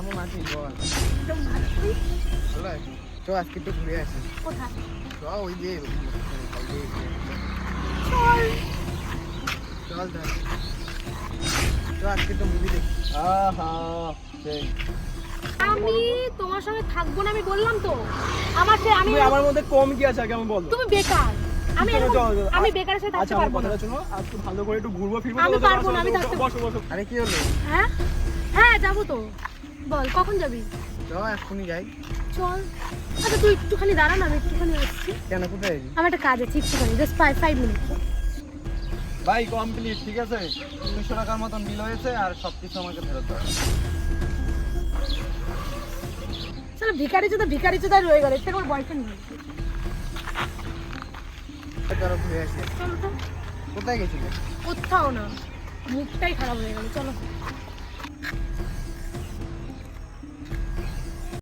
কেমন আছিস বল? ভালো আছি। চ আজকে একটু ঘুরে আসি। কোথায়? চ ওই যে চল। চল তাহলে। চ আজকে তো মুভি দেখি। আহা সেই আমি তোমার সঙ্গে থাকবো না, আমি বললাম তো। আমি তুমি আমার মধ্যে কম কি আছে আগে আমি বলো। তুমি বেকার। আমি চলো, চলো, চলো। আমি বেকারের সাথে থাকতে আচ্ছা আমার পারবো না। কথাটা শোনো, আজকে ভালো করে একটু ঘুরবো ফিরবো। আমি চলো, চলো, পারবো না, চলো, আমি চলো, থাকতে বসো বসো। আরে কি হলো? হ্যাঁ হ্যাঁ যাবো তো। বল কখন যাবি? চ এক্ষুনি যাই। চল। আচ্ছা তুই একটুখানি দাঁড়া না, আমি একটুখানি আসছি। কেন কোথায় যাবি? আমার একটা কাজ আছে, একটুখানি জাস্ট 5 মিনিট। ভাই কমপ্লিট, ঠিক আছে? 200 টাকার মতন বিল হয়েছে আর সবকিছু আমাকে ফেরত দাও। চলো ভিখারি চোদা রয়ে গেল, এটা আমার বয়ফ্রেন্ড নয়। চলো ঘুরে আসি। চলো তো। কোথায় গেছিলে? কোথাও না, মুখটাই খারাপ হয়ে গেল। চলো।